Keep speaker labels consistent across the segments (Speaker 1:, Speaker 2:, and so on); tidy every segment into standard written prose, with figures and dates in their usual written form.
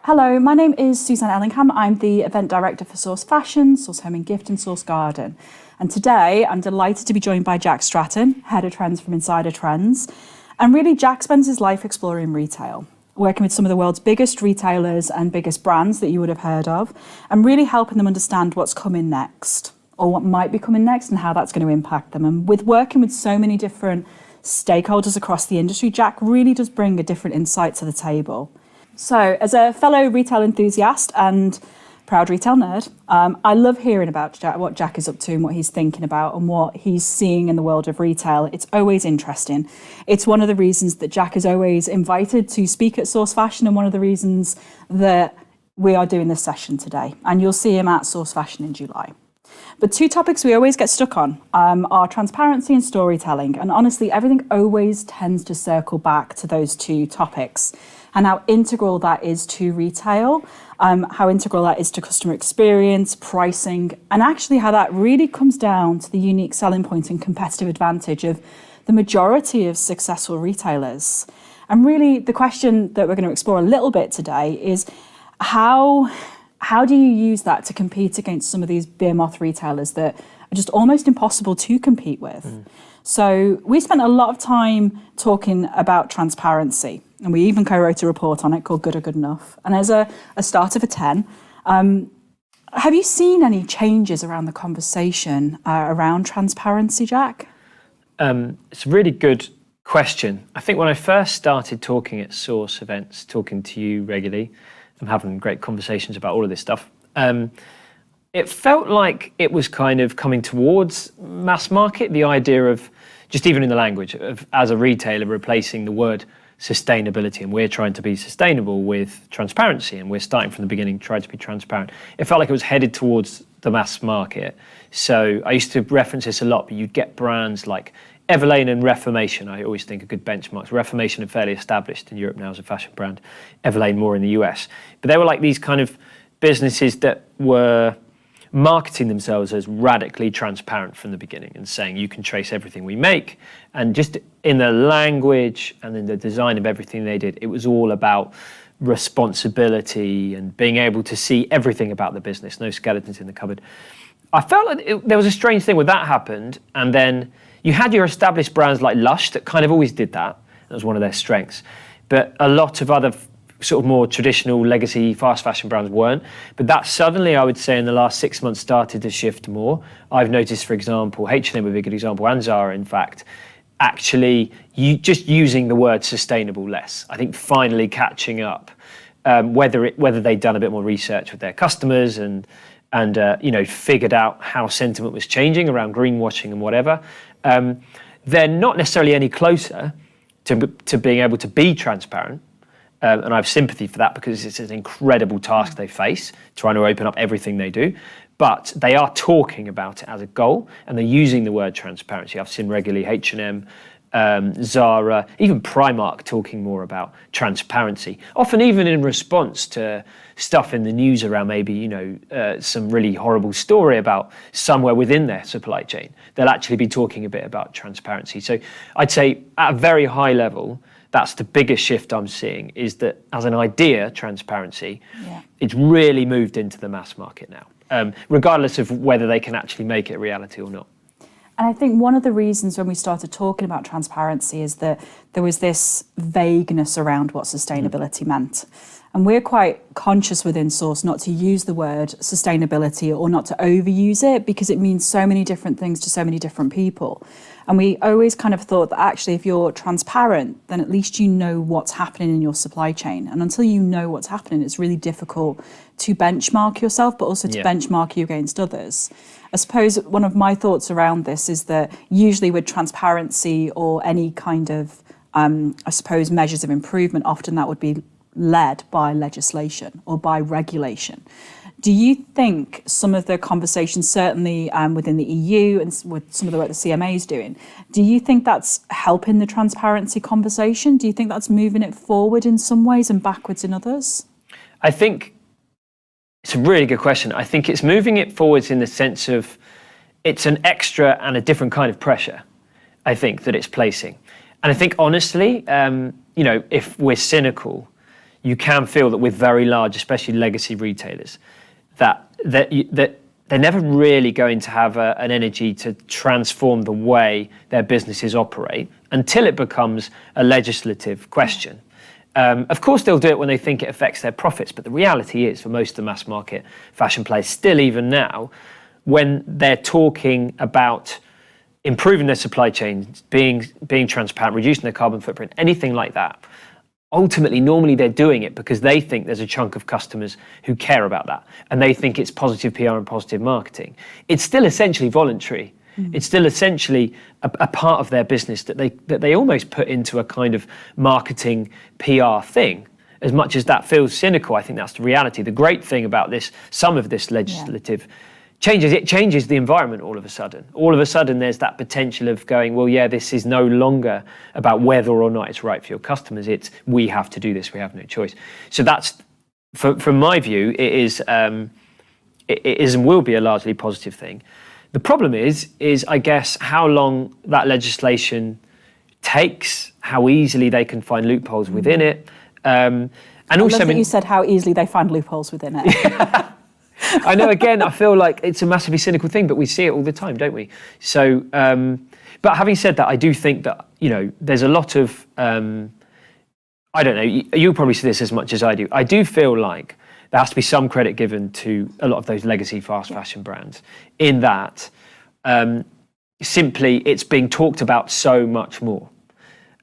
Speaker 1: Hello, my name is Suzanne Ellingham. I'm the event director for Source Fashion, Source Home and Gift and Source Garden. And today I'm delighted to be joined by Jack Stratten, Head of Trends from Insider Trends. And really, Jack spends his life exploring retail, working with some of the world's biggest retailers and biggest brands that you would have heard of, and really helping them understand what's coming next, or what might be coming next and how that's going to impact them. And with working with so many different stakeholders across the industry, Jack really does bring a different insight to the table. So, as a fellow retail enthusiast and proud retail nerd, I love hearing about what Jack is up to and what he's thinking about and what he's seeing in the world of retail. It's always interesting. It's one of the reasons that Jack is always invited to speak at Source Fashion, and one of the reasons that we are doing this session today. And you'll see him at Source Fashion in July. But two topics we always get stuck on are transparency and storytelling. And honestly, everything always tends to circle back to those two topics, and how integral that is to retail, how integral that is to customer experience, pricing, and actually how that really comes down to the unique selling point and competitive advantage of the majority of successful retailers. And really, the question that we're going to explore a little bit today is how do you use that to compete against some of these behemoth retailers that are just almost impossible to compete with? So we spent a lot of time talking about transparency, and we even co-wrote a report on it called Good or Good Enough. And as a start of a 10, have you seen any changes around the conversation around transparency, Jack?
Speaker 2: It's a really good question. I think when I first started talking at Source events, talking to you regularly, I'm having great conversations about all of this stuff. It felt like it was kind of coming towards mass market, the idea of, just even in the language, of as a retailer replacing the word sustainability, and we're trying to be sustainable with transparency, and we're starting from the beginning, trying to be transparent. It felt like it was headed towards the mass market. So I used to reference this a lot, but you'd get brands like Everlane and Reformation. I always think are good benchmarks. Reformation are fairly established in Europe now as a fashion brand, Everlane more in the US. But they were like these kind of businesses that were marketing themselves as radically transparent from the beginning and saying you can trace everything we make. And just in the language and in the design of everything they did, it was all about responsibility and being able to see everything about the business, no skeletons in the cupboard. I felt like there was a strange thing when that happened, and then you had your established brands like Lush that kind of always did that. That was one of their strengths. But a lot of other sort of more traditional legacy fast fashion brands weren't. But that suddenly, I would say, in the last 6 months started to shift more. I've noticed, for example, H&M would be a good example, and Zara, in fact, actually just using the word sustainable less. I think finally catching up, whether they'd done a bit more research with their customers and figured out how sentiment was changing around greenwashing and whatever. They're not necessarily any closer to being able to be transparent. And I have sympathy for that because it's an incredible task they face, trying to open up everything they do. But they are talking about it as a goal, and they're using the word transparency. I've seen regularly H&M, Zara, even Primark talking more about transparency, often even in response to stuff in the news around maybe, some really horrible story about somewhere within their supply chain. They'll actually be talking a bit about transparency. So I'd say at a very high level, that's the biggest shift I'm seeing, is that as an idea, transparency, it's really moved into the mass market now, regardless of whether they can actually make it reality or not.
Speaker 1: And I think one of the reasons when we started talking about transparency is that there was this vagueness around what sustainability meant. And we're quite conscious within Source not to use the word sustainability or not to overuse it, because it means so many different things to so many different people. And we always kind of thought that actually if you're transparent, then at least you know what's happening in your supply chain. And until you know what's happening, it's really difficult to benchmark yourself, but also to benchmark you against others. I suppose one of my thoughts around this is that usually with transparency or any kind of, measures of improvement, often that would be led by legislation or by regulation. Do you think some of the conversations, certainly within the EU and with some of the work the CMA is doing, do you think that's helping the transparency conversation? Do you think that's moving it forward in some ways and backwards in others?
Speaker 2: I think it's a really good question. I think it's moving it forwards in the sense of it's an extra and a different kind of pressure, I think, that it's placing. And I think, honestly, if we're cynical, you can feel that with very large, especially legacy retailers, that they're never really going to have an energy to transform the way their businesses operate until it becomes a legislative question. Of course, they'll do it when they think it affects their profits, but the reality is, for most of the mass market fashion players, still even now, when they're talking about improving their supply chains, being transparent, reducing their carbon footprint, anything like that, ultimately, normally they're doing it because they think there's a chunk of customers who care about that, and they think it's positive PR and positive marketing. It's still essentially voluntary. It's still essentially a part of their business that they almost put into a kind of marketing PR thing. As much as that feels cynical, I think that's the reality. The great thing about some of this legislative changes, it changes the environment all of a sudden. All of a sudden, there's that potential of going, well, yeah, this is no longer about whether or not it's right for your customers. It's, we have to do this, we have no choice. So that's, from my view, it is and will be a largely positive thing. The problem is I guess, how long that legislation takes, how easily they can find loopholes within it. And also,
Speaker 1: I love that you said how easily they find loopholes within it.
Speaker 2: I know, again, I feel like it's a massively cynical thing, but we see it all the time, don't we? So, but having said that, I do think that, there's a lot of, I don't know, you'll probably see this as much as I do. I do feel like there has to be some credit given to a lot of those legacy fast fashion brands, in that simply it's being talked about so much more.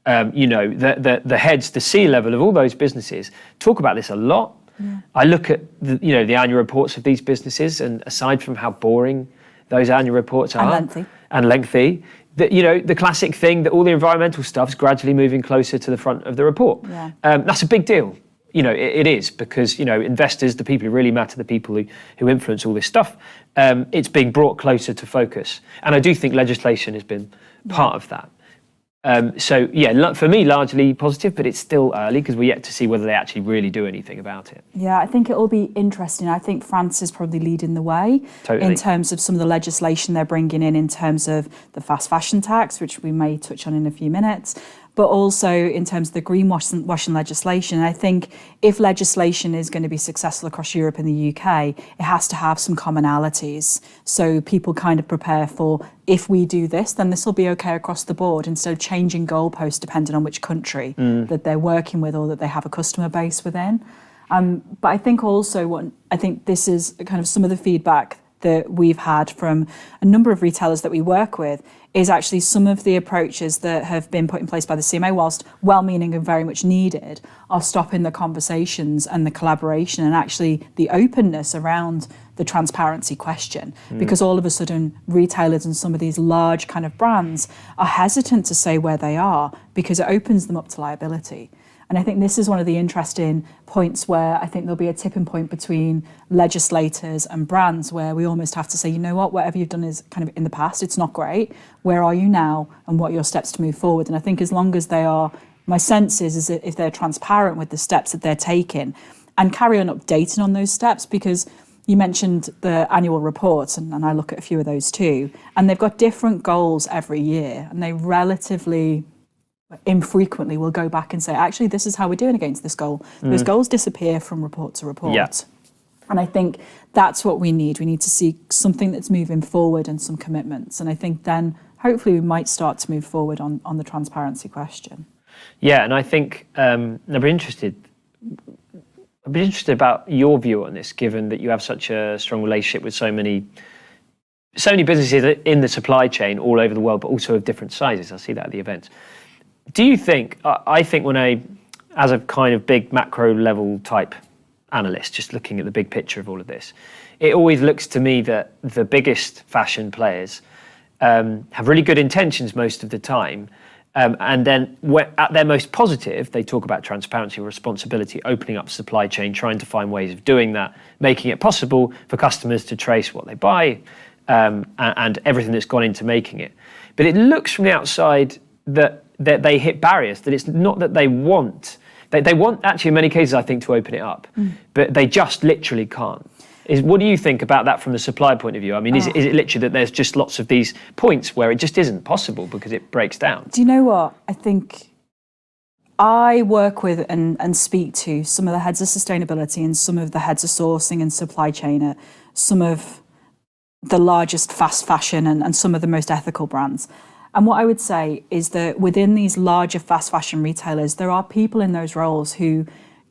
Speaker 2: The heads, the C-level of all those businesses talk about this a lot. Yeah. I look at the annual reports of these businesses, and aside from how boring those annual reports are and lengthy, the classic thing that all the environmental stuff's gradually moving closer to the front of the report. Yeah. That's a big deal. It is, because investors, the people who really matter, the people who influence all this stuff, it's being brought closer to focus, and I do think legislation has been part of that. So yeah, for me, largely positive, but it's still early because we're yet to see whether they actually really do anything about it.
Speaker 1: Yeah, I think it will be interesting. I think France is probably leading the way in terms of some of the legislation they're bringing in terms of the fast fashion tax, which we may touch on in a few minutes, but also in terms of the greenwashing legislation. I think if legislation is going to be successful across Europe and the UK, it has to have some commonalities. So people kind of prepare for, if we do this, then this will be okay across the board, instead of changing goalposts depending on which country that they're working with or that they have a customer base within. But I think also this is kind of some of the feedback that we've had from a number of retailers that we work with, is actually some of the approaches that have been put in place by the CMA, whilst well-meaning and very much needed, are stopping the conversations and the collaboration and actually the openness around the transparency question. Because all of a sudden, retailers and some of these large kind of brands are hesitant to say where they are, because it opens them up to liability. And I think this is one of the interesting points where I think there'll be a tipping point between legislators and brands, where we almost have to say, you know what, whatever you've done is kind of in the past, it's not great. Where are you now, and what are your steps to move forward? And I think as long as they are, my sense is that if they're transparent with the steps that they're taking and carry on updating on those steps, because you mentioned the annual reports, and I look at a few of those too, and they've got different goals every year, and they relatively infrequently will go back and say, actually, this is how we're doing against this goal. Those goals disappear from report to report. Yeah. And I think that's what we need. We need to see something that's moving forward and some commitments. And I think then hopefully we might start to move forward on the transparency question.
Speaker 2: Yeah, and I think I'd be interested about your view on this, given that you have such a strong relationship with so many businesses in the supply chain all over the world, but also of different sizes. I see that at the events. Do you think, I think as a kind of big macro level type analyst, just looking at the big picture of all of this, it always looks to me that the biggest fashion players have really good intentions most of the time. And then at their most positive, they talk about transparency, responsibility, opening up supply chain, trying to find ways of doing that, making it possible for customers to trace what they buy, and everything that's gone into making it. But it looks from the outside that they hit barriers, that it's not that they want actually in many cases, I think, to open it up, but they just literally can't. What do you think about that from the supply point of view? I mean, is it literally that there's just lots of these points where it just isn't possible because it breaks down?
Speaker 1: Do you know what? I think I work with and speak to some of the heads of sustainability and some of the heads of sourcing and supply chain at some of the largest fast fashion and some of the most ethical brands. And what I would say is that within these larger fast fashion retailers, there are people in those roles who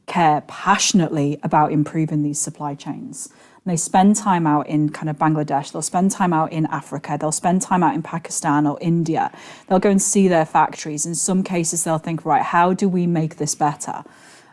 Speaker 1: care passionately about improving these supply chains. And they spend time out in kind of Bangladesh, they'll spend time out in Africa, they'll spend time out in Pakistan or India. They'll go and see their factories. In some cases, they'll think, right, how do we make this better?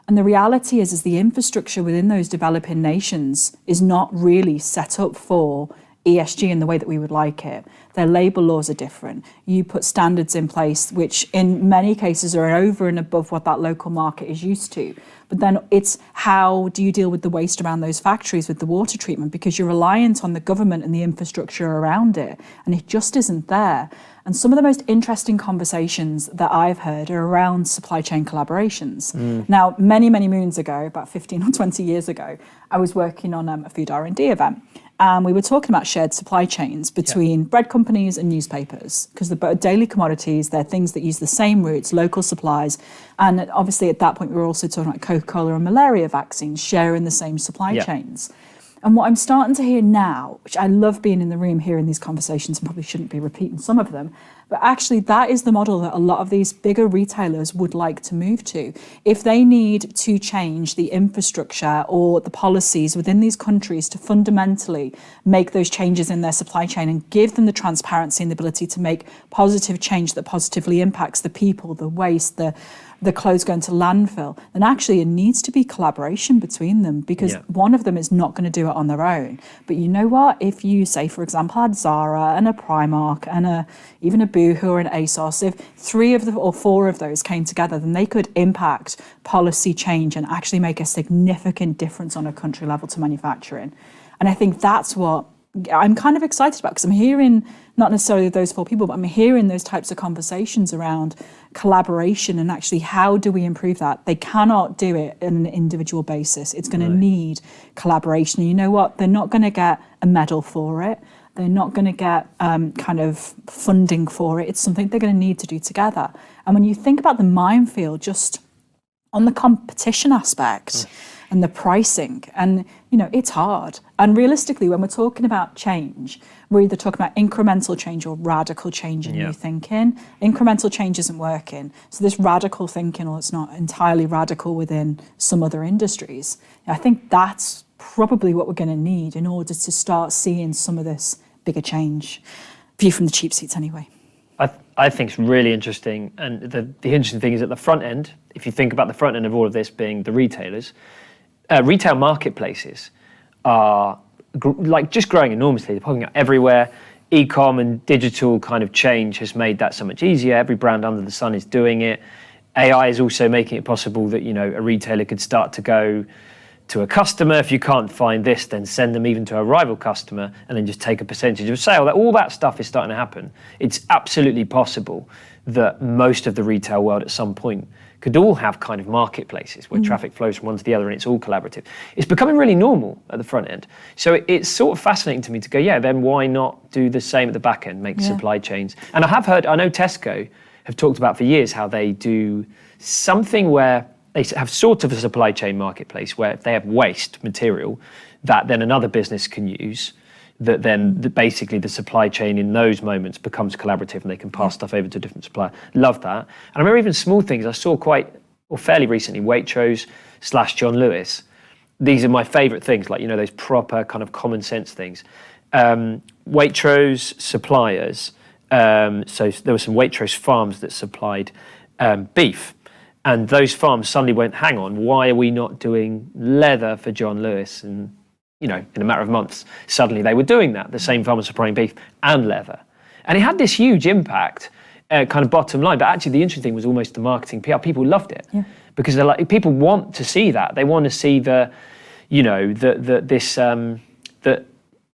Speaker 1: And the reality is the infrastructure within those developing nations is not really set up for ESG in the way that we would like it. Their labour laws are different. You put standards in place which in many cases are over and above what that local market is used to. But then it's how do you deal with the waste around those factories with the water treatment, because you're reliant on the government and the infrastructure around it, and it just isn't there. And some of the most interesting conversations that I've heard are around supply chain collaborations. Now, many, many moons ago, about 15 or 20 years ago, I was working on a food R&D event. And we were talking about shared supply chains between bread companies and newspapers, because they're daily commodities, they're things that use the same routes, local supplies. And obviously at that point, we were also talking about Coca-Cola and malaria vaccines sharing the same supply chains. And what I'm starting to hear now, which I love being in the room hearing these conversations and probably shouldn't be repeating some of them, but actually that is the model that a lot of these bigger retailers would like to move to. If they need to change the infrastructure or the policies within these countries to fundamentally make those changes in their supply chain and give them the transparency and the ability to make positive change that positively impacts the people, the waste, the clothes going to landfill, then actually it needs to be collaboration between them, because one of them is not going to do it on their own. But you know what? If you say, for example, had Zara and a Primark and even a Boohoo or an ASOS, if 3 of the or 4 of those came together, then they could impact policy change and actually make a significant difference on a country level to manufacturing. And I think that's what I'm kind of excited about, because I'm hearing not necessarily those 4 people, but I'm hearing those types of conversations around collaboration and actually how do we improve that. They cannot do it on an individual basis. It's going to need collaboration. And you know what? They're not going to get a medal for it. They're not going to get kind of funding for it. It's something they're going to need to do together. And when you think about the minefield, just on the competition aspect and the pricing, and it's hard. And realistically, when we're talking about change, we're either talking about incremental change or radical change in new thinking. Incremental change isn't working. So this radical thinking, or it's not entirely radical within some other industries, I think that's probably what we're going to need in order to start seeing some of this bigger change. View from the cheap seats anyway.
Speaker 2: I think it's really interesting. And the interesting thing is at the front end, if you think about the front end of all of this being the retailers, retail marketplaces are just growing enormously. They're popping up everywhere. E-com and digital kind of change has made that so much easier. Every brand under the sun is doing it. AI is also making it possible that, a retailer could start to go to a customer. If you can't find this, then send them even to a rival customer and then just take a percentage of sale. All that stuff is starting to happen. It's absolutely possible that most of the retail world at some point could all have kind of marketplaces where traffic flows from one to the other and it's all collaborative. It's becoming really normal at the front end. So it's sort of fascinating to me to go, then why not do the same at the back end, make supply chains? And I know Tesco have talked about for years how they do something where they have sort of a supply chain marketplace where if they have waste material that then another business can use, that then basically the supply chain in those moments becomes collaborative and they can pass stuff over to a different supplier. Love that. And I remember even small things I saw fairly recently, Waitrose / John Lewis. These are my favourite things, like, those proper kind of common sense things. Waitrose suppliers, so there were some Waitrose farms that supplied beef. And those farms suddenly went, hang on, why are we not doing leather for John Lewis? And in a matter of months, suddenly they were doing that. The same farmers supplying beef and leather. And it had this huge impact, kind of bottom line. But actually the interesting thing was almost the marketing PR. People loved it because they're like, people want to see that. They want to see that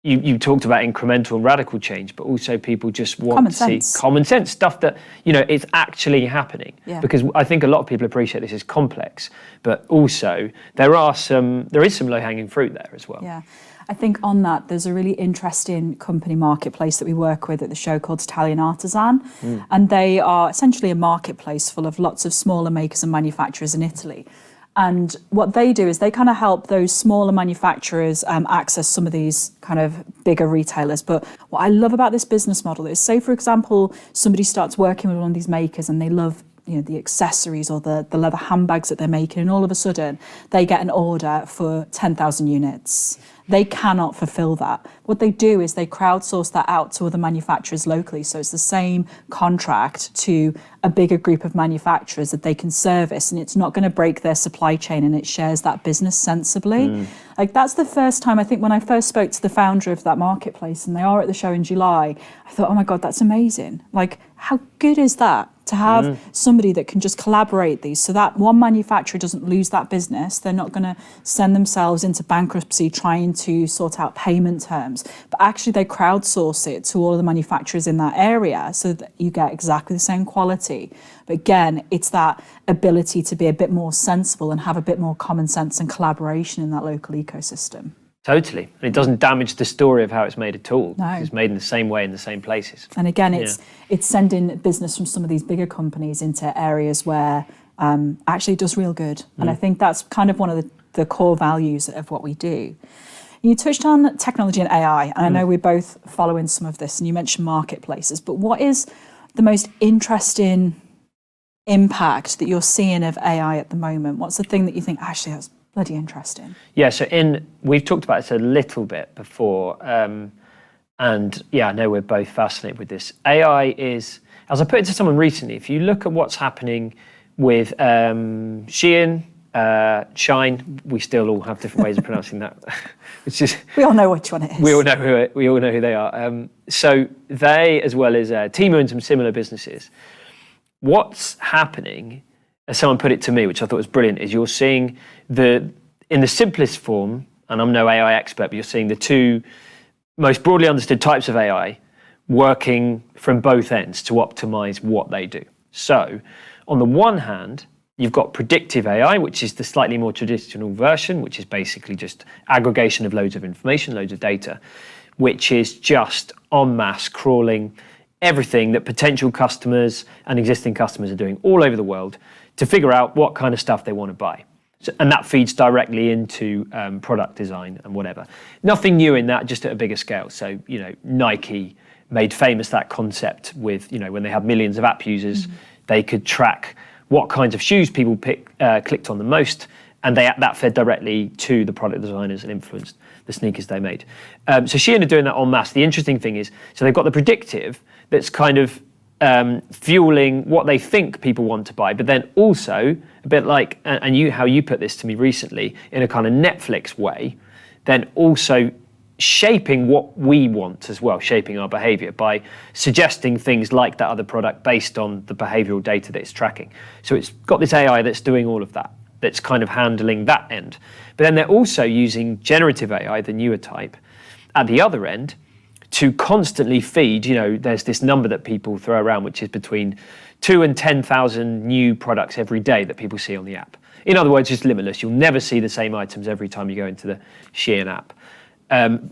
Speaker 2: you talked about incremental and radical change, but also people just want to see common sense stuff that, it's actually happening. Yeah. Because I think a lot of people appreciate this is complex, but also there is some low-hanging fruit there as well.
Speaker 1: Yeah. I think on that, there's a really interesting company marketplace that we work with at the show called Italian Artisan. And they are essentially a marketplace full of lots of smaller makers and manufacturers in Italy. And what they do is they kind of help those smaller manufacturers access some of these kind of bigger retailers. But what I love about this business model is, say, for example, somebody starts working with one of these makers and they love the accessories or the leather handbags that they're making, and all of a sudden they get an order for 10,000 units. They cannot fulfill that. What they do is they crowdsource that out to other manufacturers locally. So it's the same contract to a bigger group of manufacturers that they can service, and it's not going to break their supply chain, and it shares that business sensibly. Like, that's the first time, I think, when I first spoke to the founder of that marketplace, and they are at the show in July, I thought, oh my God, that's amazing. Like, how good is that? To have somebody that can just collaborate these, so that one manufacturer doesn't lose that business. They're not going to send themselves into bankruptcy trying to sort out payment terms, but actually they crowdsource it to all of the manufacturers in that area so that you get exactly the same quality. But again, it's that ability to be a bit more sensible and have a bit more common sense and collaboration in that local ecosystem.
Speaker 2: Totally. And it doesn't damage the story of how it's made at all.
Speaker 1: No.
Speaker 2: It's made in the same way in the same places.
Speaker 1: And again, it's sending business from some of these bigger companies into areas where actually it does real good. And I think that's kind of one of the core values of what we do. You touched on technology and AI, and I know we're both following some of this, and you mentioned marketplaces, but what is the most interesting impact that you're seeing of AI at the moment? What's the thing that you think, actually, that's bloody interesting?
Speaker 2: Yeah, so we've talked about this a little bit before, and yeah, I know we're both fascinated with this. AI is, as I put it to someone recently, if you look at what's happening with Shein, Shine, we still all have different ways of pronouncing that. It's just,
Speaker 1: we all know which one it is.
Speaker 2: We all know who they are. So they, as well as Temu and some similar businesses, what's happening, as someone put it to me, which I thought was brilliant, is you're seeing in the simplest form, and I'm no AI expert, but you're seeing the two most broadly understood types of AI working from both ends to optimize what they do. So on the one hand, you've got predictive AI, which is the slightly more traditional version, which is basically just aggregation of loads of information, loads of data, which is just en masse crawling everything that potential customers and existing customers are doing all over the world to figure out what kind of stuff they want to buy. So, and that feeds directly into product design and whatever. Nothing new in that, just at a bigger scale. So, Nike made famous that concept with, when they had millions of app users, they could track what kinds of shoes people clicked on the most, and that fed directly to the product designers and influenced the sneakers they made. So Shein are doing that en masse. The interesting thing is, so they've got the predictive that's kind of fueling what they think people want to buy, but then also a bit like, and how you put this to me recently, in a kind of Netflix way, then also shaping what we want as well, shaping our behavior by suggesting things like that other product based on the behavioral data that it's tracking. So it's got this AI that's doing all of that, that's kind of handling that end. But then they're also using generative AI, the newer type, at the other end to constantly feed, there's this number that people throw around, which is between 2,000 and 10,000 new products every day that people see on the app. In other words, it's limitless. You'll never see the same items every time you go into the Shein app.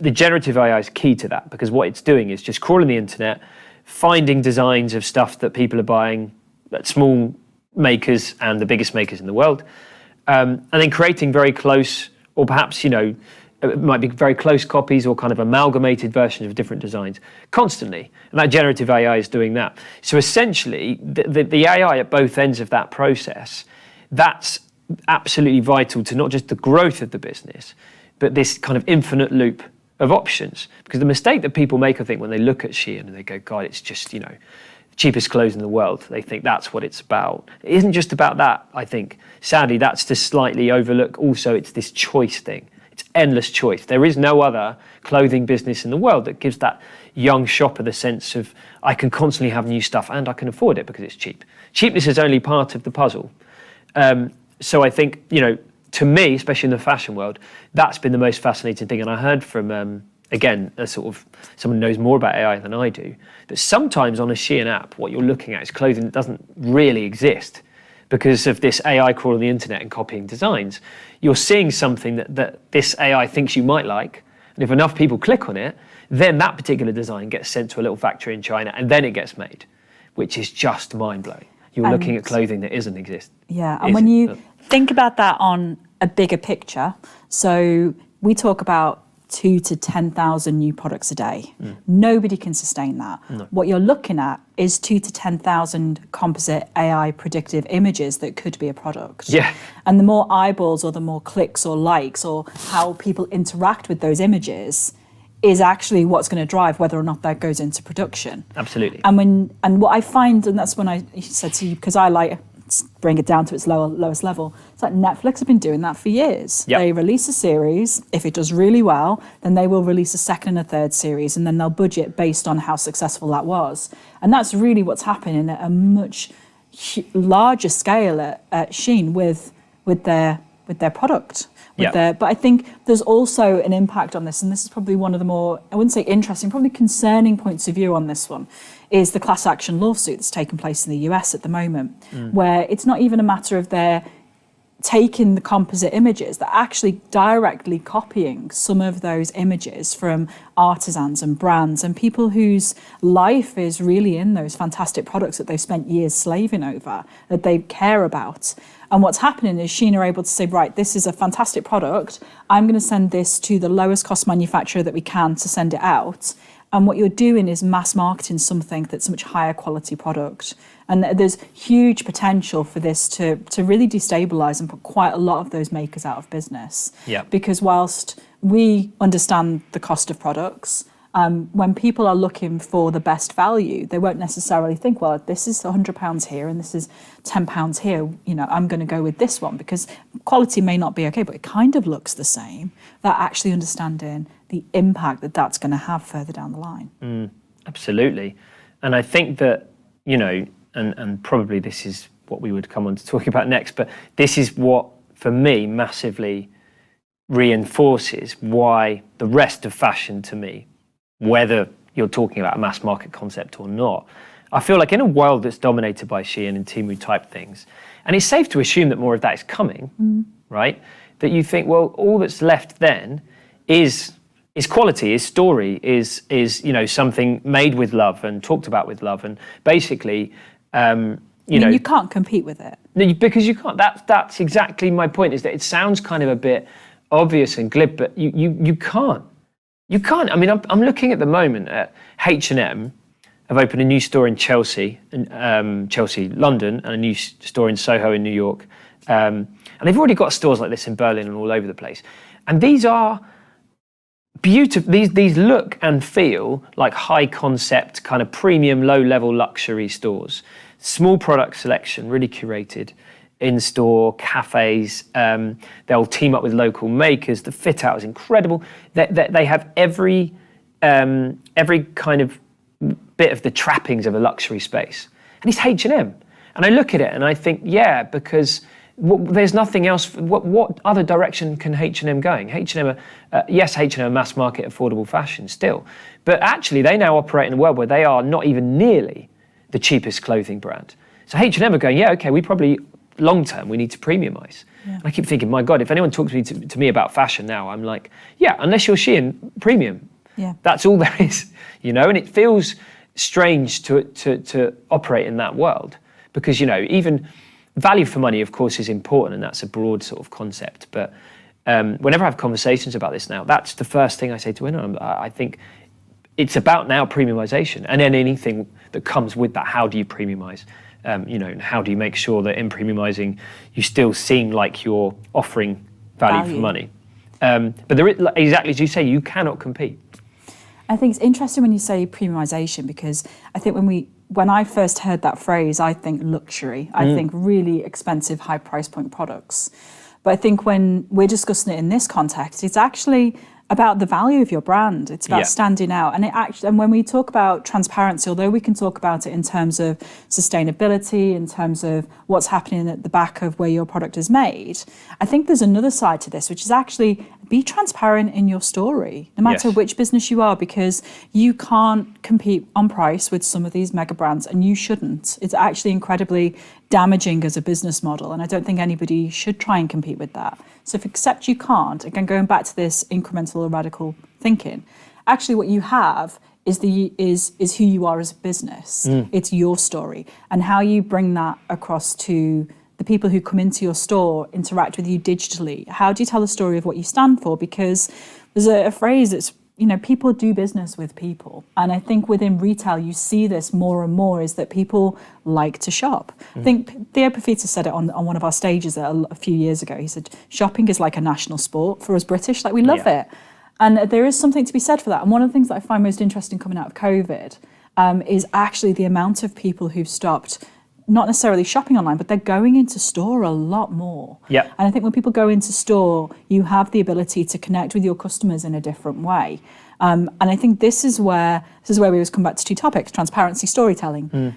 Speaker 2: The generative AI is key to that, because what it's doing is just crawling the internet, finding designs of stuff that people are buying at small makers and the biggest makers in the world, and then creating very close, or perhaps, it might be very close copies or kind of amalgamated versions of different designs constantly. And that generative AI is doing that. So essentially, the AI at both ends of that process, that's absolutely vital to not just the growth of the business, but this kind of infinite loop of options. Because the mistake that people make, I think, when they look at Shein and they go, God, it's just, the cheapest clothes in the world. They think that's what it's about. It isn't just about that, I think. Sadly, that's to slightly overlook. Also, it's this choice thing. It's endless choice. There is no other clothing business in the world that gives that young shopper the sense of, I can constantly have new stuff and I can afford it because it's cheap. Cheapness is only part of the puzzle. So I think, to me, especially in the fashion world, that's been the most fascinating thing. And I heard from, again, a sort of someone who knows more about AI than I do, that sometimes on a Shein app, what you're looking at is clothing that doesn't really exist because of this AI crawling the internet and copying designs. You're seeing something that this AI thinks you might like, And if enough people click on it, then that particular design gets sent to a little factory in China and then it gets made, which is just mind-blowing. You're looking at clothing that isn't exist.
Speaker 1: Yeah, and when you think about that on a bigger picture, so we talk about 2,000 to 10,000 new products a day. Nobody can sustain that. No. What you're looking at is 2,000 to 10,000 composite AI predictive images that could be a product.
Speaker 2: Yeah.
Speaker 1: And the more eyeballs or the more clicks or likes or how people interact with those images is actually what's going to drive whether or not that goes into production.
Speaker 2: Absolutely.
Speaker 1: And what I find, and that's when I said to you, because I like bring it down to its lowest level, it's like Netflix have been doing that for years.
Speaker 2: Yep.
Speaker 1: They release a series, if it does really well, then they will release a second and a third series, and then they'll budget based on how successful that was. And that's really what's happening at a much larger scale at Shein with their product. But I think there's also an impact on this, and this is probably one of the more, I wouldn't say interesting, probably concerning points of view on this one, is the class action lawsuit that's taking place in the US at the moment, where it's not even a matter of they're taking the composite images, they're actually directly copying some of those images from artisans and brands and people whose life is really in those fantastic products that they've spent years slaving over, that they care about. And what's happening is Shein are able to say, right, this is a fantastic product. I'm going to send this to the lowest cost manufacturer that we can to send it out. And what you're doing is mass marketing something that's a much higher quality product. And there's huge potential for this to really destabilize and put quite a lot of those makers out of business.
Speaker 2: Yeah.
Speaker 1: Because whilst we understand the cost of products, when people are looking for the best value, they won't necessarily think, well, this is £100 here and this is £10 here. You know, I'm going to go with this one because quality may not be okay, but it kind of looks the same. That actually understanding the impact that that's going to have further down the line.
Speaker 2: Absolutely. And I think that, you know, and probably this is what we would come on to talk about next, but this is what, for me, massively reinforces why the rest of fashion to me, whether you're talking about a mass market concept or not, I feel like in a world that's dominated by Shein and Temu type things, and it's safe to assume that more of that is coming, right? That you think, well, all that's left then is quality, is story, is you know, something made with love and talked about with love, and basically, you
Speaker 1: can't compete with it
Speaker 2: because you can't. That's exactly my point. Is that it sounds kind of a bit obvious and glib, but you can't. You can't. I mean, I'm looking at the moment at H&M. Have opened a new store in Chelsea, London, and a new store in Soho in New York. And they've already got stores like this in Berlin and all over the place. And these are beautiful. These look and feel like high concept, kind of premium, low level luxury stores. Small product selection, really curated. In-store cafes, they'll team up with local makers. The fit out is incredible. They have every kind of bit of the trappings of a luxury space, and it's H&M. And I look at it and I think, yeah, because there's nothing else. What other direction can H&M going? H&M, yes, H&M mass market affordable fashion still, but actually they now operate in a world where they are not even nearly the cheapest clothing brand. So H&M are going, yeah, okay, we probably long term we need to premiumize. Yeah. I keep thinking, my God, if anyone talks to me about fashion now, I'm like, yeah, unless you're Shein, premium. Yeah. That's all there is, you know. And it feels strange to operate in that world because, you know, even value for money, of course, is important, and that's a broad sort of concept. But whenever I have conversations about this now, that's the first thing I say to anyone. I think it's about now premiumization, and then anything that comes with that. How do you premiumize? You know, how do you make sure that in premiumizing you still seem like you're offering value for money? But there is, exactly as you say, you cannot compete.
Speaker 1: I think it's interesting when you say premiumization, because I think when I first heard that phrase, I think luxury. I think really expensive, high price point products. But I think when we're discussing it in this context, it's actually about the value of your brand. It's about standing out. And when we talk about transparency, although we can talk about it in terms of sustainability, in terms of what's happening at the back of where your product is made, I think there's another side to this, which is actually be transparent in your story, no matter
Speaker 2: Yes.
Speaker 1: which business you are, because you can't compete on price with some of these mega brands, and you shouldn't. It's actually incredibly damaging as a business model, and I don't think anybody should try and compete with that. So if accept you can't, again, going back to this incremental or radical thinking, actually what you have is who you are as a business. It's your story, and how you bring that across to the people who come into your store, interact with you digitally. How do you tell the story of what you stand for? Because there's a phrase that's, people do business with people. And I think within retail, you see this more and more, is that people like to shop. I think Theo Pafita said it on one of our stages a few years ago. He said, shopping is like a national sport for us British. Like, we love it. And there is something to be said for that. And one of the things that I find most interesting coming out of COVID is actually the amount of people who've stopped not necessarily shopping online, but they're going into store a lot more.
Speaker 2: Yeah.
Speaker 1: And I think when people go into store, you have the ability to connect with your customers in a different way. And I think this is where we always come back to two topics: transparency, storytelling.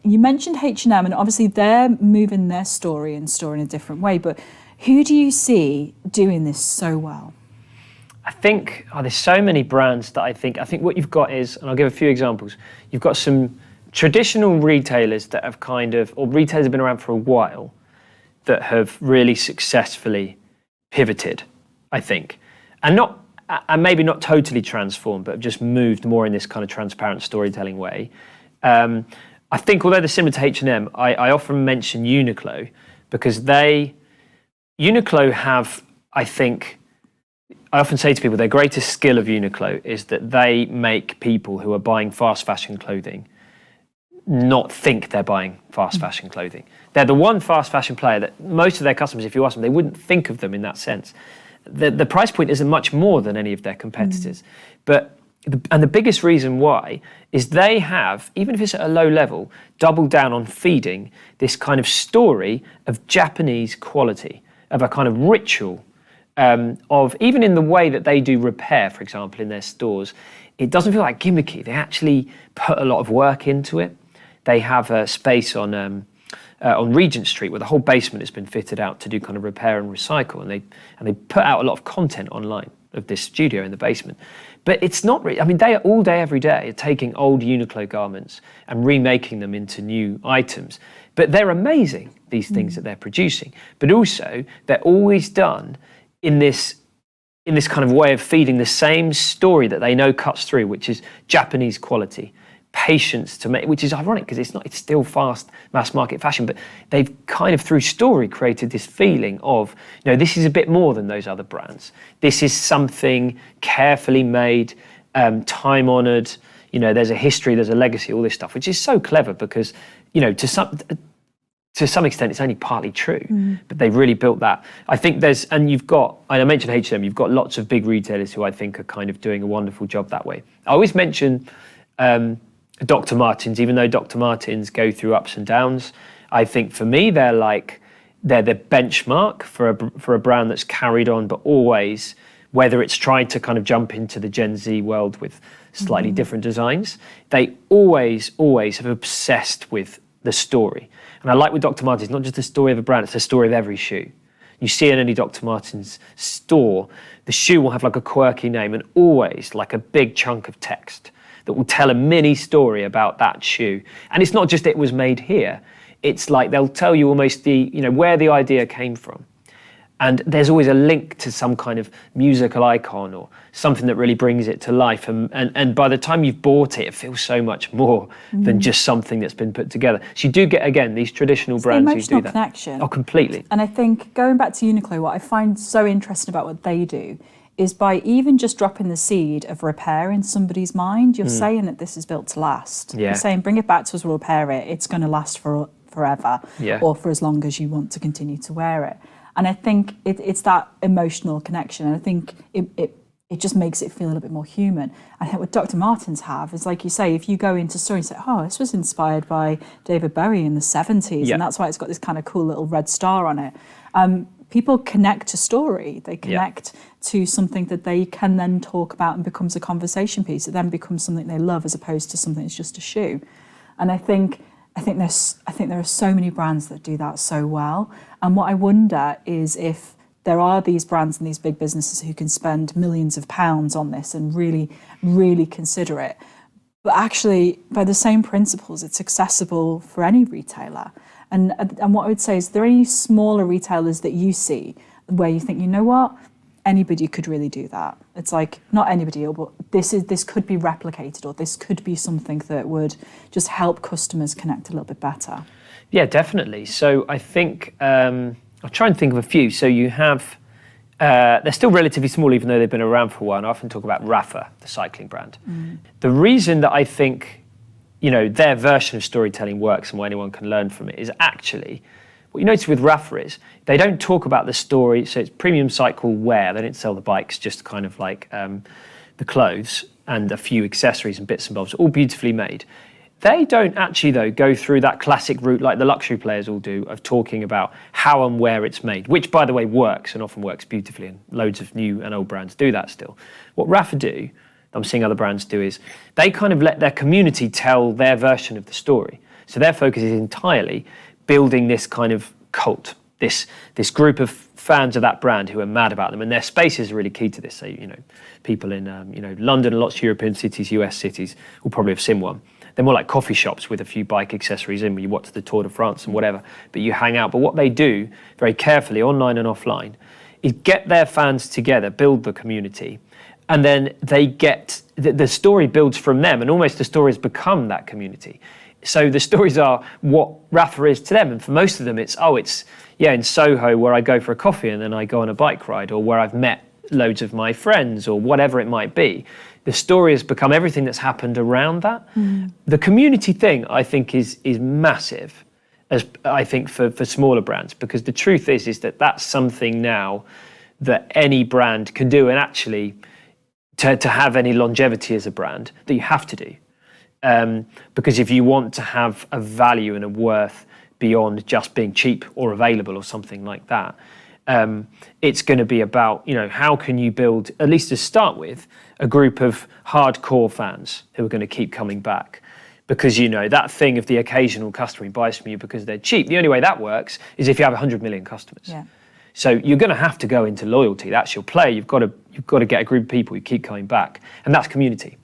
Speaker 1: You mentioned H&M, and obviously they're moving their story and store in a different way. But who do you see doing this so well?
Speaker 2: I think there's so many brands that I think what you've got is, and I'll give a few examples. You've got some traditional retailers that have or retailers have been around for a while, that have really successfully pivoted, I think, and maybe not totally transformed, but have just moved more in this kind of transparent storytelling way. I think although they're similar to H&M, I often mention Uniqlo, because Uniqlo have, I often say to people, their greatest skill of Uniqlo is that they make people who are buying fast fashion clothing not think they're buying fast fashion clothing. They're the one fast fashion player that most of their customers, if you ask them, they wouldn't think of them in that sense. The price point isn't much more than any of their competitors. But the biggest reason why is they have, even if it's at a low level, doubled down on feeding this kind of story of Japanese quality, of a kind of ritual, of even in the way that they do repair, for example, in their stores. It doesn't feel like gimmicky. They actually put a lot of work into it. They have a space on Regent Street where the whole basement has been fitted out to do kind of repair and recycle, and they put out a lot of content online of this studio in the basement. But it's not really, they are all day, every day taking old Uniqlo garments and remaking them into new items. But they're amazing, these things that they're producing. But also, they're always done in this kind of way of feeding the same story that they know cuts through, which is Japanese quality, patience to make, which is ironic because it's still fast mass market fashion, but they've kind of through story created this feeling of, this is a bit more than those other brands. This is something carefully made, time honored, there's a history, there's a legacy, all this stuff, which is so clever because, to some extent, it's only partly true, but they've really built that. I think you've got, and I mentioned H&M, you've got lots of big retailers who I think are kind of doing a wonderful job that way. I always mention Dr. Martens, even though Dr. Martens go through ups and downs. I think for me, they're the benchmark for a brand that's carried on, but always, whether it's tried to kind of jump into the Gen Z world with slightly different designs, they always have obsessed with the story. And I like with Dr. Martens, not just the story of a brand, it's the story of every shoe. You see in any Dr. Martens store, the shoe will have like a quirky name and always like a big chunk of text that will tell a mini story about that shoe. And it's not just it was made here. It's like they'll tell you almost where the idea came from. And there's always a link to some kind of musical icon or something that really brings it to life. And by the time you've bought it, it feels so much more than just something that's been put together. So you do get, again, these traditional brands who do that.
Speaker 1: Connection.
Speaker 2: Oh, completely.
Speaker 1: And I think going back to Uniqlo, what I find so interesting about what they do is by even just dropping the seed of repair in somebody's mind, you're saying that this is built to last.
Speaker 2: Yeah.
Speaker 1: You're saying, bring it back to us, we'll repair it. It's going to last forever, or for as long as you want to continue to wear it. And I think it's that emotional connection. And I think it just makes it feel a little bit more human. I think what Dr. Martens have is, like you say, if you go into store and say, this was inspired by David Bowie in the 70s, and that's why it's got this kind of cool little red star on it. People connect to story. They connect to something that they can then talk about and becomes a conversation piece. It then becomes something they love as opposed to something that's just a shoe. And I think there are so many brands that do that so well. And what I wonder is if there are these brands and these big businesses who can spend millions of pounds on this and really, really consider it. But actually, by the same principles, it's accessible for any retailer. And what I would say is, there are any smaller retailers that you see where you think, you know what, anybody could really do that. It's like, not anybody, but this could be replicated, or this could be something that would just help customers connect a little bit better.
Speaker 2: Yeah, definitely. So I think, I'll try and think of a few. So you have, they're still relatively small, even though they've been around for a while. And I often talk about Rafa, the cycling brand. The reason that I think, their version of storytelling works and what anyone can learn from it is actually, what you notice with Rafa is they don't talk about the story. So it's premium cycle wear. They don't sell the bikes, just kind of like the clothes and a few accessories and bits and bobs, all beautifully made. They don't actually, though, go through that classic route like the luxury players all do of talking about how and where it's made, which, by the way, works and often works beautifully, and loads of new and old brands do that still. What Rafa do, I'm seeing other brands do, is they kind of let their community tell their version of the story. So their focus is entirely building this kind of cult, this group of fans of that brand who are mad about them, and their space is really key to this. So, people in, London and lots of European cities, US cities will probably have seen one. They're more like coffee shops with a few bike accessories in, where you watch the Tour de France and whatever, but you hang out. But what they do very carefully, online and offline, is get their fans together, build the community, and then they get, the story builds from them, and almost the stories become that community. So the stories are what Rafa is to them, and for most of them it's in Soho where I go for a coffee and then I go on a bike ride, or where I've met loads of my friends, or whatever it might be. The story has become everything that's happened around that. The community thing, I think, is massive, as I think for smaller brands, because the truth is that that's something now that any brand can do, and actually to have any longevity as a brand, that you have to do. Because if you want to have a value and a worth beyond just being cheap or available or something like that, it's going to be about, how can you build, at least to start with, a group of hardcore fans who are going to keep coming back. Because, that thing of the occasional customer who buys from you because they're cheap, the only way that works is if you have 100 million customers.
Speaker 1: Yeah.
Speaker 2: So you're going to have to go into loyalty. That's your play. You've got to get a group of people who keep coming back, and that's community.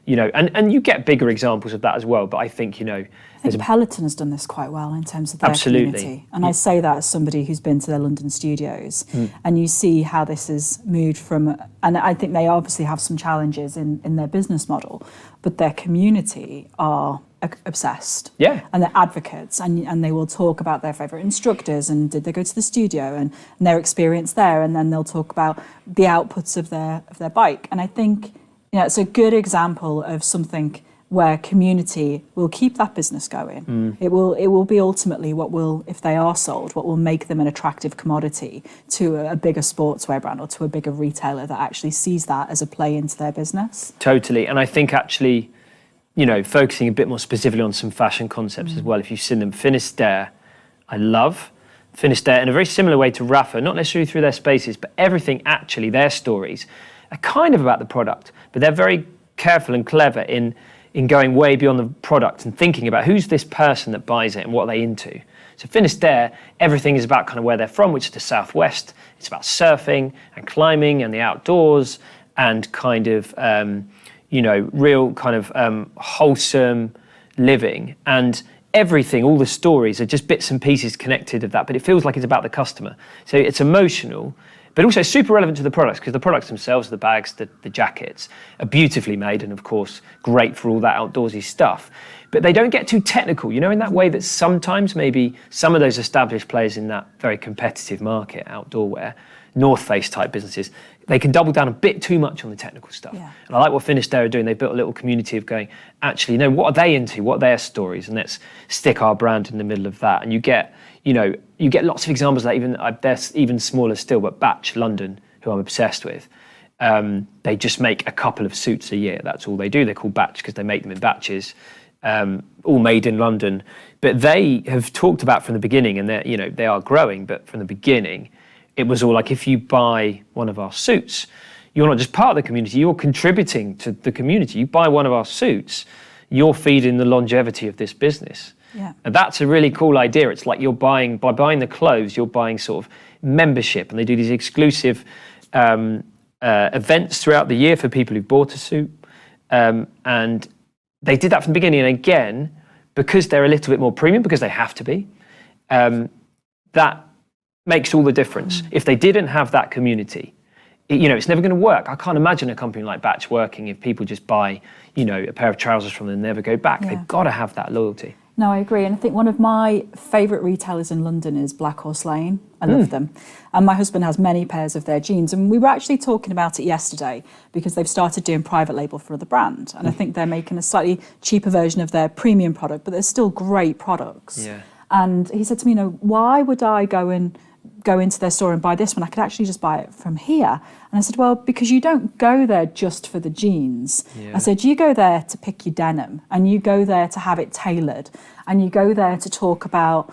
Speaker 2: Yeah. And you get bigger examples of that as well. But I think,
Speaker 1: I think Peloton has done this quite well in terms of their community. And I say that as somebody who's been to their London studios, and you see how this has moved from, and I think they obviously have some challenges in their business model, but their community are obsessed.
Speaker 2: Yeah.
Speaker 1: And they're advocates, and they will talk about their favourite instructors and did they go to the studio and their experience there, and then they'll talk about the outputs of their bike. And I think, it's a good example of something where community will keep that business going. It will be ultimately what will, if they are sold, what will make them an attractive commodity to a bigger sportswear brand or to a bigger retailer that actually sees that as a play into their business.
Speaker 2: Totally. And I think actually, focusing a bit more specifically on some fashion concepts as well, if you've seen them, Finisterre, I love Finisterre in a very similar way to Rafa, not necessarily through their spaces, but everything actually, their stories are kind of about the product, but they're very careful and clever in going way beyond the product and thinking about who's this person that buys it and what are they into. So Finisterre, everything is about kind of where they're from, which is the southwest. It's about surfing and climbing and the outdoors and kind of, real kind of wholesome living. And everything, all the stories are just bits and pieces connected of that, but it feels like it's about the customer. So it's emotional, but also super relevant to the products, because the products themselves, the bags, the jackets, are beautifully made and, of course, great for all that outdoorsy stuff. But they don't get too technical, in that way that sometimes maybe some of those established players in that very competitive market, outdoor wear, North Face type businesses, they can double down a bit too much on the technical stuff. Yeah. And I like what Finisterre are doing. They built a little community of going, actually, no, what are they into? What are their stories? And let's stick our brand in the middle of that. And you get lots of examples of that, they're even smaller still, but Batch London, who I'm obsessed with, they just make a couple of suits a year. That's all they do. They're called Batch because they make them in batches, all made in London. But they have talked about from the beginning, and they are growing, but from the beginning, it was all like, if you buy one of our suits, you're not just part of the community, you're contributing to the community. You buy one of our suits, you're feeding the longevity of this business.
Speaker 1: Yeah.
Speaker 2: And that's a really cool idea. It's like by buying the clothes, you're buying sort of membership, and they do these exclusive events throughout the year for people who've bought a suit. And they did that from the beginning. And again, because they're a little bit more premium, because they have to be, that makes all the difference. If they didn't have that community, it's never going to work. I can't imagine a company like Batch working if people just buy, a pair of trousers from them and never go back.
Speaker 1: Yeah.
Speaker 2: They've got to have that loyalty.
Speaker 1: No, I agree. And I think one of my favourite retailers in London is Black Horse Lane. I love them. And my husband has many pairs of their jeans. And we were actually talking about it yesterday because they've started doing private label for the brand. And I think they're making a slightly cheaper version of their premium product, but they're still great products.
Speaker 2: Yeah.
Speaker 1: And he said to me, why would I go into their store and buy this when I could actually just buy it from here? And I said, well, because you don't go there just for the jeans.
Speaker 2: Yeah.
Speaker 1: I said, you go there to pick your denim, and you go there to have it tailored, and you go there to talk about,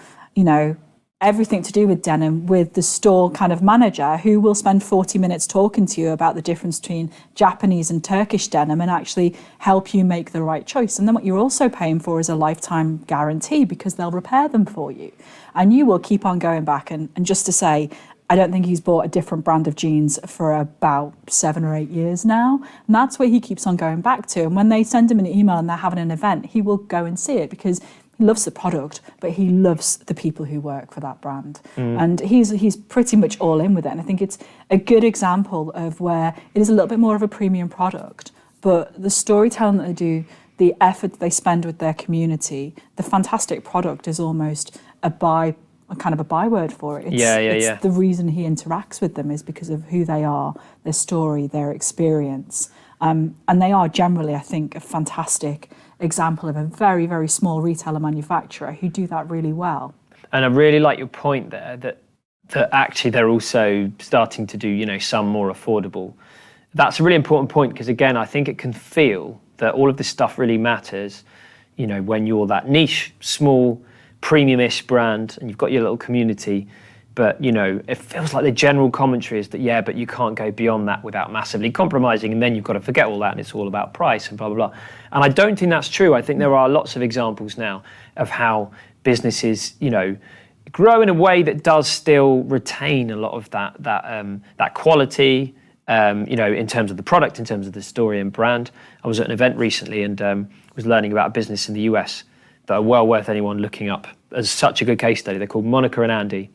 Speaker 1: everything to do with denim with the store kind of manager who will spend 40 minutes talking to you about the difference between Japanese and Turkish denim and actually help you make the right choice. And then what you're also paying for is a lifetime guarantee, because they'll repair them for you. And you will keep on going back. And just to say, I don't think he's bought a different brand of jeans for about 7 or 8 years now. And that's where he keeps on going back to. And when they send him an email and they're having an event, he will go and see it, because he loves the product, but he loves the people who work for that brand. And he's pretty much all in with it. And I think it's a good example of where it is a little bit more of a premium product, but the storytelling that they do, the effort that they spend with their community, the fantastic product is almost a kind of a byword for it. It's the reason he interacts with them is because of who they are, their story, their experience. And they are generally, I think, a fantastic example of a very, very small retailer manufacturer who do that really well.
Speaker 2: And I really like your point there that actually they're also starting to do, some more affordable. That's a really important point, because again, I think it can feel that all of this stuff really matters, when you're that niche, small, premium-ish brand and you've got your little community. But, it feels like the general commentary is that, but you can't go beyond that without massively compromising, and then you've got to forget all that and it's all about price and blah, blah, blah. And I don't think that's true. I think there are lots of examples now of how businesses, grow in a way that does still retain a lot of that quality, in terms of the product, in terms of the story and brand. I was at an event recently and was learning about a business in the US that are well worth anyone looking up as such a good case study. They're called Monica and Andy.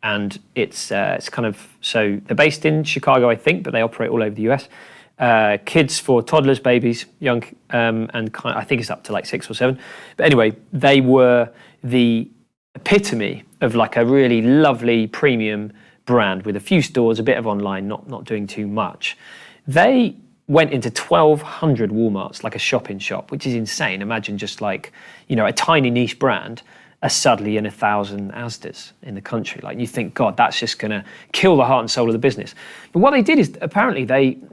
Speaker 2: And it's kind of, so they're based in Chicago, I think, but they operate all over the US. Kids for toddlers, babies, young, and I think it's up to like 6 or 7. But anyway, they were the epitome of like a really lovely premium brand with a few stores, a bit of online, not doing too much. They went into 1,200 Walmarts, like a shop-in-shop, which is insane. Imagine just like, a tiny niche brand are suddenly in 1,000 Asdas in the country. Like, you think, God, that's just going to kill the heart and soul of the business. But what they did is, apparently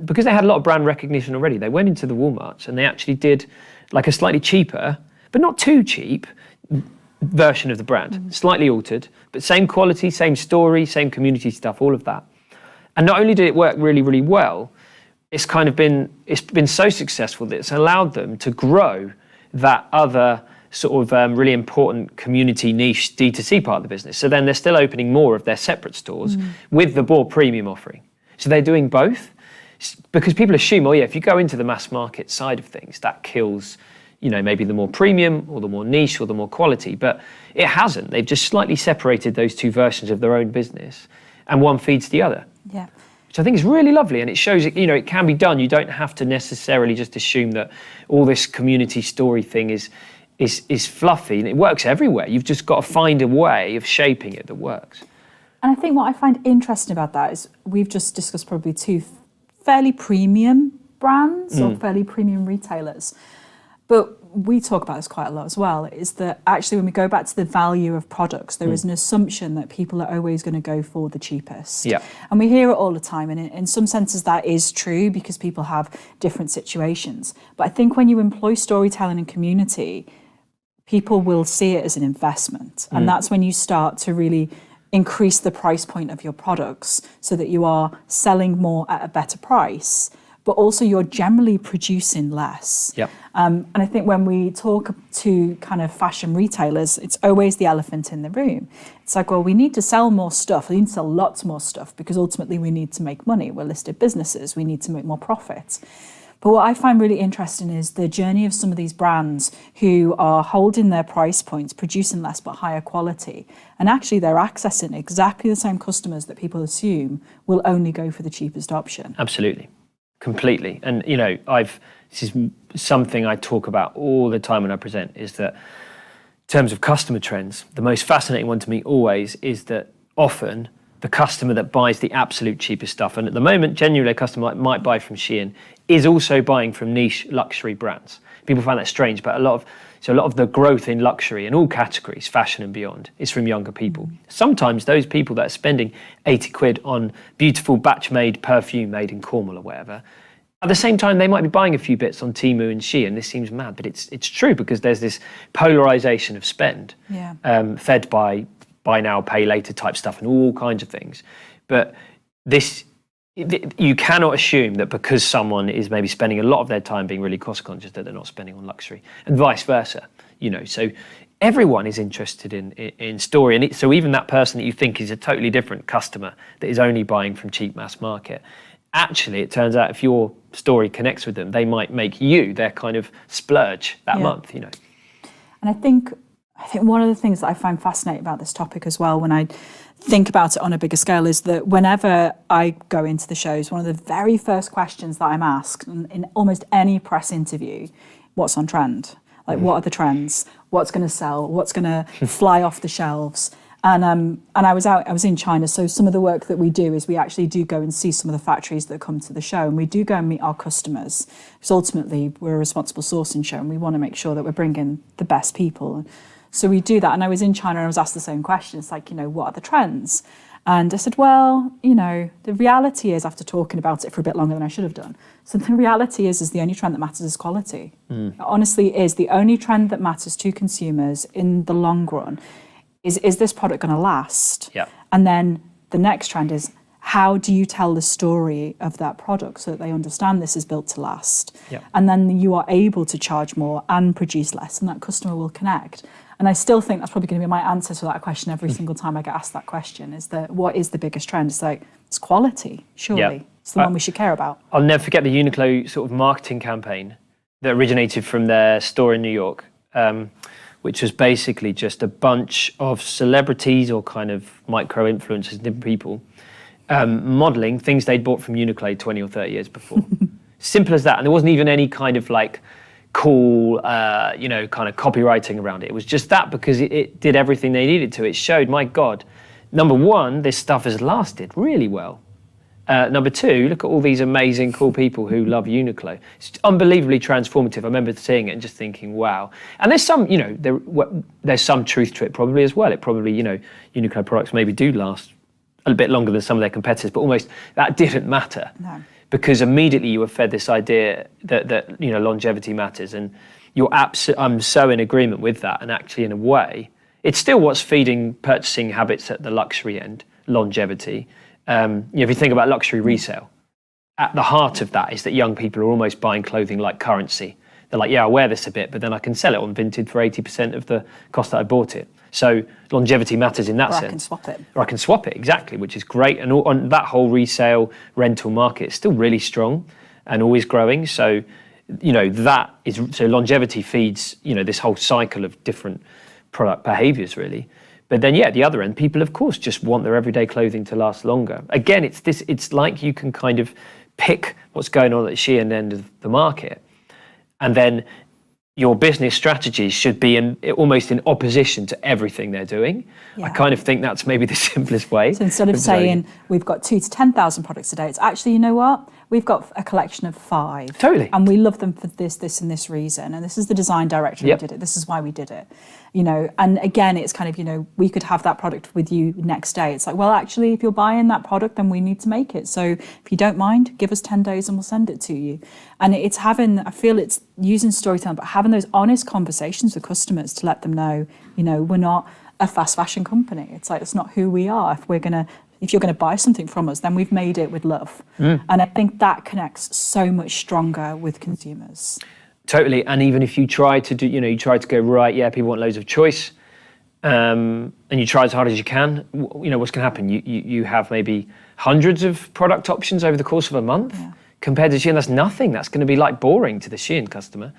Speaker 2: because they had a lot of brand recognition already, they went into the Walmarts and they actually did like a slightly cheaper, but not too cheap, version of the brand, slightly altered, but same quality, same story, same community stuff, all of that. And not only did it work really, really well, it's been so successful that it's allowed them to grow that other sort of really important community niche D2C part of the business. So then they're still opening more of their separate stores with the more premium offering. So they're doing both, because people assume, if you go into the mass market side of things, that kills, maybe the more premium or the more niche or the more quality, but it hasn't. They've just slightly separated those two versions of their own business, and one feeds the other.
Speaker 1: Yeah.
Speaker 2: Which I think is really lovely, and it shows it can be done. You don't have to necessarily just assume that all this community story thing is fluffy, and it works everywhere. You've just got to find a way of shaping it that works.
Speaker 1: And I think what I find interesting about that is we've just discussed probably two fairly premium brands or fairly premium retailers. But we talk about this quite a lot as well, is that actually when we go back to the value of products, there is an assumption that people are always going to go for the cheapest.
Speaker 2: Yeah.
Speaker 1: And we hear it all the time. And in some senses that is true, because people have different situations. But I think when you employ storytelling and community, people will see it as an investment. And that's when you start to really increase the price point of your products so that you are selling more at a better price, but also you're generally producing less.
Speaker 2: Yep.
Speaker 1: And I think when we talk to kind of fashion retailers, it's always the elephant in the room. It's like, well, we need to sell more stuff. We need to sell lots more stuff because ultimately we need to make money. We're listed businesses. We need to make more profit. But what I find really interesting is the journey of some of these brands who are holding their price points, producing less but higher quality. And actually they're accessing exactly the same customers that people assume will only go for the cheapest option.
Speaker 2: Absolutely. Completely. And, this is something I talk about all the time when I present, is that in terms of customer trends, the most fascinating one to me always is that often the customer that buys the absolute cheapest stuff, and at the moment, genuinely a customer might buy from Shein, is also buying from niche luxury brands. People find that strange, but a lot of the growth in luxury in all categories, fashion and beyond, is from younger people. Sometimes those people that are spending 80 quid on beautiful batch-made perfume made in Cornwall or whatever, at the same time, they might be buying a few bits on Temu and Shein. This seems mad, but it's true because there's this polarization of spend, fed by buy now, pay later type stuff and all kinds of things. But you cannot assume that because someone is maybe spending a lot of their time being really cost conscious that they're not spending on luxury, and vice versa. So everyone is interested in story, and so even that person that you think is a totally different customer that is only buying from cheap mass market, actually it turns out if your story connects with them, they might make you their kind of splurge that month. And
Speaker 1: I think one of the things that I find fascinating about this topic as well, when I think about it on a bigger scale, is that whenever I go into the shows, one of the very first questions that I'm asked in almost any press interview, what's on trend? Like, what are the trends? What's going to sell? What's going to fly off the shelves? And I was in China, so some of the work that we do is we actually do go and see some of the factories that come to the show, and we do go and meet our customers, because ultimately we're a responsible sourcing show and we want to make sure that we're bringing the best people. So we do that. And I was in China and I was asked the same question. It's like, what are the trends? And I said, well, the reality is, after talking about it for a bit longer than I should have done, so the reality is the only trend that matters is quality. It honestly is the only trend that matters to consumers in the long run. Is this product going to last?
Speaker 2: Yeah.
Speaker 1: And then the next trend is, how do you tell the story of that product so that they understand this is built to last?
Speaker 2: Yeah.
Speaker 1: And then you are able to charge more and produce less, and that customer will connect. And I still think that's probably going to be my answer to that question every single time I get asked that question, is that what is the biggest trend? It's like, it's quality, surely.
Speaker 2: Yeah.
Speaker 1: It's the one we should care about.
Speaker 2: I'll never forget the Uniqlo sort of marketing campaign that originated from their store in New York, which was basically just a bunch of celebrities or kind of micro-influencers, different people, modelling things they'd bought from Uniqlo 20 or 30 years before. Simple as that. And there wasn't even any kind of like cool, kind of copywriting around it. It was just that because it did everything they needed to. It showed, my God, number one, this stuff has lasted really well. Number two, look at all these amazing, cool people who love Uniqlo. It's unbelievably transformative. I remember seeing it and just thinking, wow. And there's some, there's some truth to it probably as well. It probably, Uniqlo products maybe do last a bit longer than some of their competitors, but almost that didn't matter.
Speaker 1: No.
Speaker 2: Because immediately you were fed this idea that longevity matters, and I'm so in agreement with that. And actually, in a way, it's still what's feeding purchasing habits at the luxury end, longevity. If you think about luxury resale, at the heart of that is that young people are almost buying clothing like currency. They're like, yeah, I'll wear this a bit, but then I can sell it on Vinted for 80% of the cost that I bought it. So longevity matters in that sense.
Speaker 1: Or I can swap it.
Speaker 2: Or I can swap it, exactly, which is great. And on that whole resale rental market is still really strong and always growing. So, so longevity feeds, this whole cycle of different product behaviours, really. But then, the other end, people, of course, just want their everyday clothing to last longer. Again, it's like you can kind of pick what's going on at the Shein end of the market, and then your business strategies should be almost in opposition to everything they're doing. Yeah. I kind of think that's maybe the simplest way.
Speaker 1: So instead of saying we've got 2,000 to 10,000 products a day, it's actually, you know what? We've got a collection of 5.
Speaker 2: Totally.
Speaker 1: And we love them for this and this reason. And this is the design direction we did it. This is why we did it. And again, it's kind of, we could have that product with you next day. It's like, well, actually, if you're buying that product, then we need to make it. So if you don't mind, give us 10 days and we'll send it to you. And I feel it's using storytelling, but having those honest conversations with customers to let them know, we're not a fast fashion company. It's like, it's not who we are. If we're going to if you're going to buy something from us, then we've made it with love. And I think that connects so much stronger with consumers.
Speaker 2: Totally. And even if you try to do, you try to go, right, yeah, people want loads of choice, and you try as hard as you can, what's going to happen? You have maybe hundreds of product options over the course of a month. Compared to Shein, that's nothing. That's going to be like boring to the Shein customer,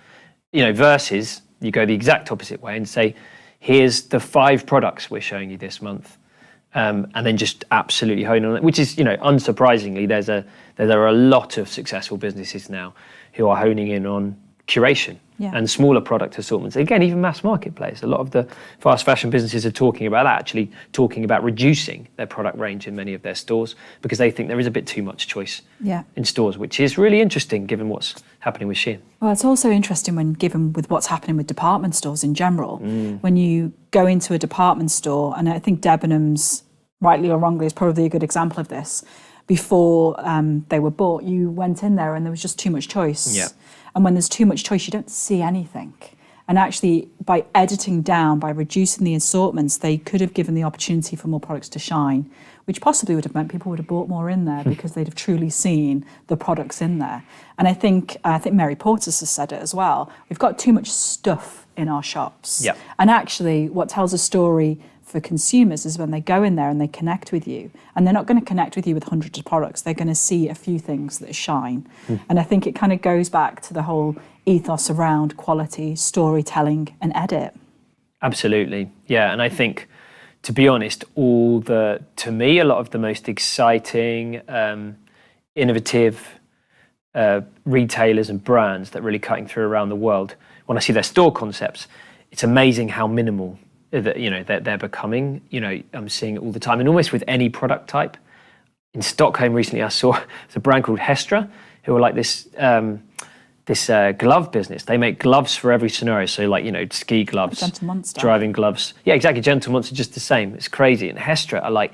Speaker 2: versus you go the exact opposite way and say, here's the 5 products we're showing you this month. And then just absolutely hone on it, which is, unsurprisingly, there are a lot of successful businesses now who are honing in on curation and smaller product assortments. Again, even mass market players. A lot of the fast fashion businesses are talking about that, actually talking about reducing their product range in many of their stores because they think there is a bit too much choice in stores, which is really interesting given what's happening with Shein.
Speaker 1: Well, it's also interesting given with what's happening with department stores in general. When you go into a department store, and I think Debenhams, rightly or wrongly, is probably a good example of this. Before they were bought, you went in there and there was just too much choice.
Speaker 2: Yeah.
Speaker 1: And when there's too much choice, you don't see anything. And actually, by editing down, by reducing the assortments, they could have given the opportunity for more products to shine, which possibly would have meant people would have bought more in there because they'd have truly seen the products in there. And I think Mary Portas has said it as well. We've got too much stuff in our shops.
Speaker 2: Yeah.
Speaker 1: And actually, what tells a story for consumers is when they go in there and they connect with you, and they're not going to connect with you with hundreds of products. They're going to see a few things that shine. And I think it kind of goes back to the whole ethos around quality, storytelling and edit.
Speaker 2: Absolutely. Yeah. And I think, to be honest, to me, a lot of the most exciting, innovative retailers and brands that are really cutting through around the world, when I see their store concepts, it's amazing how minimal that they're becoming. I'm seeing it all the time, and almost with any product type. In Stockholm recently, I saw there's a brand called Hestra, who are like this glove business. They make gloves for every scenario. So like, ski gloves,
Speaker 1: Gentle Monster.
Speaker 2: driving gloves. Yeah, exactly. Gentle Monster, just the same. It's crazy. And Hestra are like,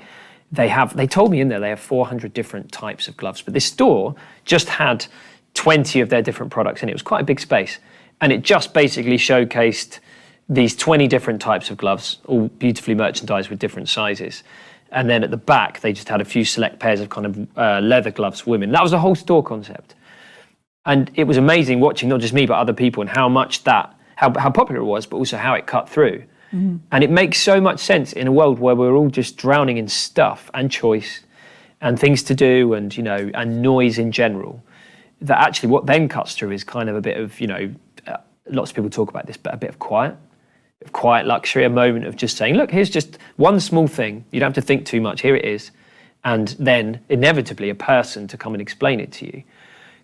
Speaker 2: they told me in there they have 400 different types of gloves, but this store just had 20 of their different products, and it was quite a big space. And it just basically showcased these 20 different types of gloves, all beautifully merchandised with different sizes. And then at the back, they just had a few select pairs of kind of leather gloves for women. That was the whole store concept. And it was amazing watching not just me, but other people, and how much how popular it was, but also how it cut through. And it makes so much sense in a world where we're all just drowning in stuff and choice and things to do and, and noise in general, that actually what then cuts through is kind of a bit of, lots of people talk about this, but a bit of quiet luxury, a moment of just saying, look, here's just one small thing. You don't have to think too much. Here it is. And then inevitably a person to come and explain it to you.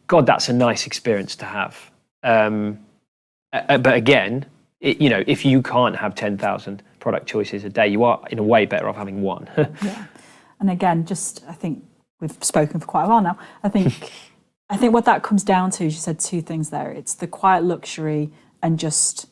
Speaker 2: God, that's a nice experience to have. But again, if you can't have 10,000 product choices a day, you are in a way better off having one.
Speaker 1: Yeah. And again, I think we've spoken for quite a while now. I think what that comes down to is, you said 2 things there. It's the quiet luxury and just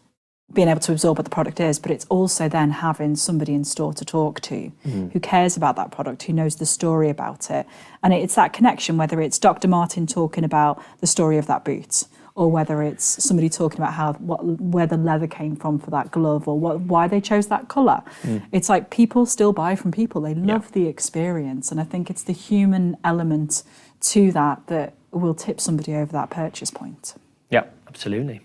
Speaker 1: being able to absorb what the product is, but it's also then having somebody in store to talk to who cares about that product, who knows the story about it. And it's that connection, whether it's Dr. Martin talking about the story of that boot, or whether it's somebody talking about where the leather came from for that glove, or why they chose that colour. It's like people still buy from people. They love the experience. And I think it's the human element to that will tip somebody over that purchase point.
Speaker 2: Yeah, absolutely.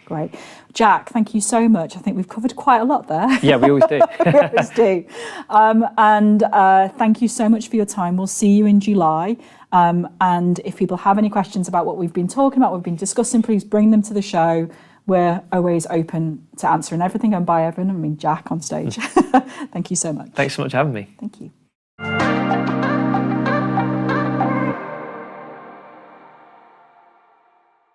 Speaker 1: Great. Jack, thank you so much. I think we've covered quite a lot there.
Speaker 2: Yeah, we always do.
Speaker 1: We always do. And thank you so much for your time. We'll see you in July. And if people have any questions about what we've been talking about, we've been discussing, please bring them to the show. We're always open to answering everything. And by Evan, I mean Jack on stage. Thank you so much.
Speaker 2: Thanks so much for having me.